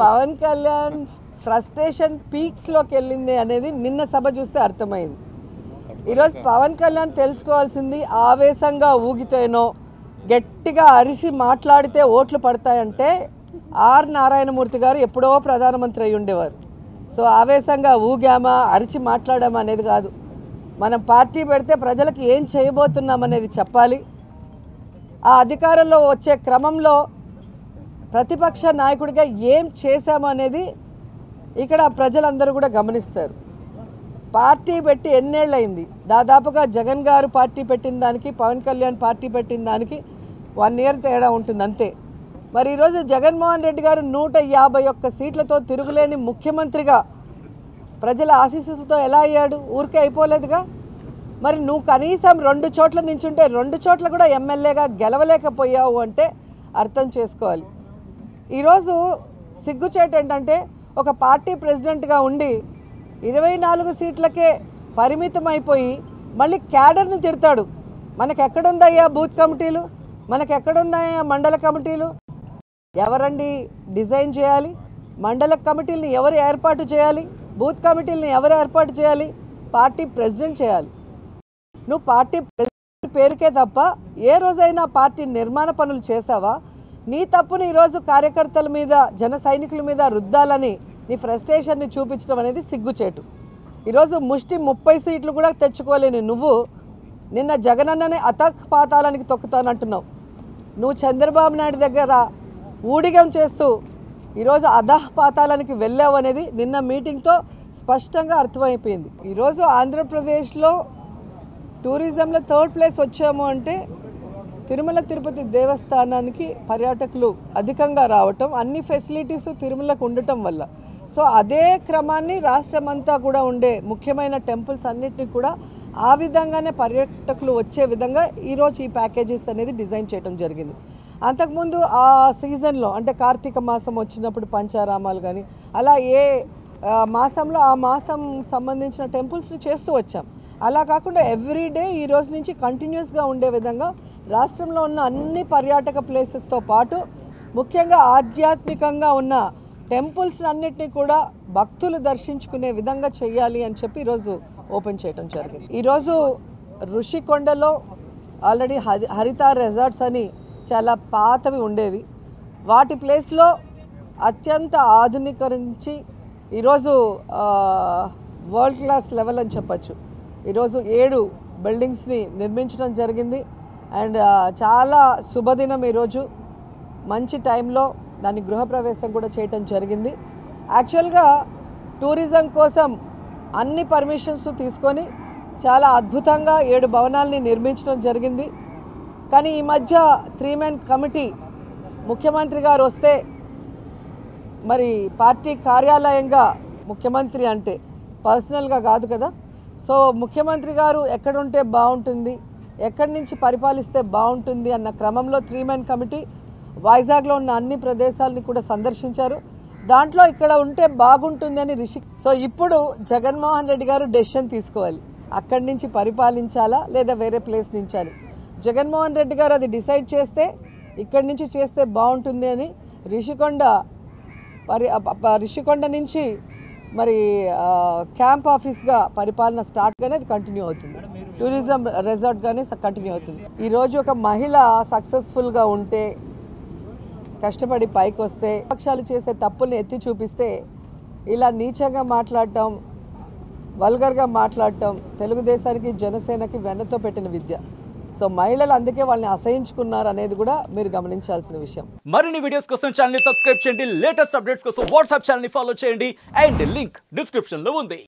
Pawan Kalyan frustration పీక్స్లోకి వెళ్ళింది అనేది నిన్న సభ చూస్తే అర్థమైంది. ఈరోజు పవన్ కళ్యాణ్ తెలుసుకోవాల్సింది ఆవేశంగా ఊగితేనో గట్టిగా అరిసి మాట్లాడితే ఓట్లు పడతాయంటే ఆర్ నారాయణమూర్తి గారు ఎప్పుడో ప్రధానమంత్రి అయి ఉండేవారు. సో ఆవేశంగా ఊగామా అరిచి మాట్లాడామా అనేది కాదు. మనం పార్టీ పెడితే ప్రజలకు ఏం చేయబోతున్నాం అనేది చెప్పాలి. ఆ అధికారంలో వచ్చే క్రమంలో ప్రతిపక్ష నాయకుడిగా ఏం చేశాము అనేది ఇక్కడ ప్రజలందరూ కూడా గమనిస్తారు. పార్టీ పెట్టి ఎన్నేళ్ళయింది? దాదాపుగా జగన్ గారు పార్టీ పెట్టిన దానికి పవన్ కళ్యాణ్ పార్టీ పెట్టిన దానికి 1 year తేడా ఉంటుంది అంతే. మరి ఈరోజు జగన్మోహన్ రెడ్డి గారు 151 సీట్లతో తిరుగులేని ముఖ్యమంత్రిగా ప్రజల ఆశీస్సులతో ఎలా అయ్యాడు? ఊరికే అయిపోలేదుగా. మరి నువ్వు కనీసం 2 చోట్ల నించుంటే 2 చోట్ల కూడా ఎమ్మెల్యేగా గెలవలేకపోయావు అంటే అర్థం చేసుకోవాలి. ఈరోజు సిగ్గుచేటు ఏంటంటే ఒక పార్టీ ప్రెసిడెంట్గా ఉండి 24 సీట్లకే పరిమితం అయిపోయి మళ్ళీ క్యాడర్ని తిడతాడు. మనకెక్కడుందయ్యా బూత్ కమిటీలు? మనకెక్కడుందయ్యా మండల కమిటీలు? ఎవరండి డిజైన్ చేయాలి? మండల కమిటీలను ఎవరు ఏర్పాటు చేయాలి? బూత్ కమిటీలను ఎవరు ఏర్పాటు చేయాలి? పార్టీ ప్రెసిడెంట్ చేయాలి. నువ్వు పార్టీ ప్రెసిడెంట్ పేరుకే తప్ప ఏ రోజైనా పార్టీ నిర్మాణ పనులు చేసావా? నీ తప్పుని ఈరోజు కార్యకర్తల మీద జన సైనికుల మీద రుద్దాలని నీ ఫ్రస్ట్రేషన్ని చూపించడం అనేది సిగ్గుచేటు. ఈరోజు ముష్టి 30 సీట్లు కూడా తెచ్చుకోలేని నువ్వు నిన్న జగనన్నని అతపాతాలానికి తొక్కుతానంటున్నావు. నువ్వు చంద్రబాబు నాయుడు దగ్గర ఊడిగం చేస్తూ ఈరోజు అధపాతాలానికి వెళ్ళావు అనేది నిన్న మీటింగ్తో స్పష్టంగా అర్థమైపోయింది. ఈరోజు ఆంధ్రప్రదేశ్లో టూరిజంలో 3rd place వచ్చాము అంటే తిరుమల తిరుపతి దేవస్థానానికి పర్యాటకులు అధికంగా రావటం, అన్ని ఫెసిలిటీస్ తిరుమలకు ఉండటం వల్ల. సో అదే క్రమాన్ని రాష్ట్రమంతా కూడా ఉండే ముఖ్యమైన టెంపుల్స్ అన్నిటినీ కూడా ఆ విధంగానే పర్యాటకులు వచ్చే విధంగా ఈరోజు ఈ ప్యాకేజెస్ అనేది డిజైన్ చేయడం జరిగింది. అంతకుముందు ఆ సీజన్లో అంటే కార్తీక మాసం వచ్చినప్పుడు పంచారామాలు కానీ అలా ఏ మాసంలో ఆ మాసం సంబంధించిన టెంపుల్స్ని చేస్తూ వచ్చాం. అలా కాకుండా ఎవ్రీడే ఈ రోజు నుంచి కంటిన్యూస్గా ఉండే విధంగా రాష్ట్రంలో ఉన్న అన్ని పర్యాటక ప్లేసెస్తో పాటు ముఖ్యంగా ఆధ్యాత్మికంగా ఉన్న టెంపుల్స్ అన్నిటినీ కూడా భక్తులు దర్శించుకునే విధంగా చేయాలి అని చెప్పి ఈరోజు ఓపెన్ చేయడం జరిగింది. ఈరోజు ఋషికొండలో ఆల్రెడీ హరిత రిసార్ట్స్ అని చాలా పాతవి ఉండేవి. వాటి ప్లేస్లో అత్యంత ఆధునీకరించి ఈరోజు వరల్డ్ క్లాస్ లెవెల్ అని చెప్పచ్చు. ఈరోజు 7 బిల్డింగ్స్ని నిర్మించడం జరిగింది. అండ్ చాలా శుభదినం ఈరోజు. మంచి టైంలో దాని గృహప్రవేశం కూడా చేయటం జరిగింది. యాక్చువల్గా టూరిజం కోసం అన్ని పర్మిషన్స్ తీసుకొని చాలా అద్భుతంగా 7 భవనాలని నిర్మించడం జరిగింది. కానీ ఈ మధ్య 3-man కమిటీ ముఖ్యమంత్రి గారు వస్తే మరి పార్టీ కార్యాలయంగా ముఖ్యమంత్రి అంటే పర్సనల్గా కాదు కదా. సో ముఖ్యమంత్రి గారు ఎక్కడుంటే బాగుంటుంది, ఎక్కడి నుంచి పరిపాలిస్తే బాగుంటుంది అన్న క్రమంలో 3-man కమిటీ వైజాగ్లో ఉన్న అన్ని ప్రదేశాలని కూడా సందర్శించారు. దాంట్లో ఇక్కడ ఉంటే బాగుంటుంది అని సో ఇప్పుడు జగన్మోహన్ రెడ్డి గారు డెసిషన్ తీసుకోవాలి, అక్కడి నుంచి పరిపాలించాలా లేదా వేరే ప్లేస్ నుంచి అని. జగన్మోహన్ రెడ్డి గారు అది డిసైడ్ చేస్తే ఇక్కడి నుంచి చేస్తే బాగుంటుంది అని రిషికొండ నుంచి మరి క్యాంప్ ఆఫీస్గా పరిపాలన స్టార్ట్గానే అది కంటిన్యూ అవుతుంది. టూరిజం రిసార్ట్గానే కంటిన్యూ అవుతుంది. ఈరోజు ఒక మహిళ సక్సెస్ఫుల్గా ఉంటే కష్టపడి పైకి వస్తే పక్షాలు చేసే తప్పుల్ని ఎత్తి చూపిస్తే ఇలా నీచంగా మాట్లాడటం, వల్గర్గా మాట్లాడటం తెలుగుదేశానికి జనసేనకి వెన్నతో పెట్టిన విద్య. సో మహిళలు అందుకే వాళ్ళని అసహించుకున్నారు అనేది కూడా మీరు గమనించాల్సిన విషయం. మరిన్ని వీడియోస్ కోసం ఛానల్ ని సబ్స్క్రైబ్ చేయండి, లేటెస్ట్ అప్డేట్స్ కోసం వాట్సాప్ ఛానల్ ని ఫాలో చేయండి అండ్ లింక్ డిస్క్రిప్షన్ లో ఉంది.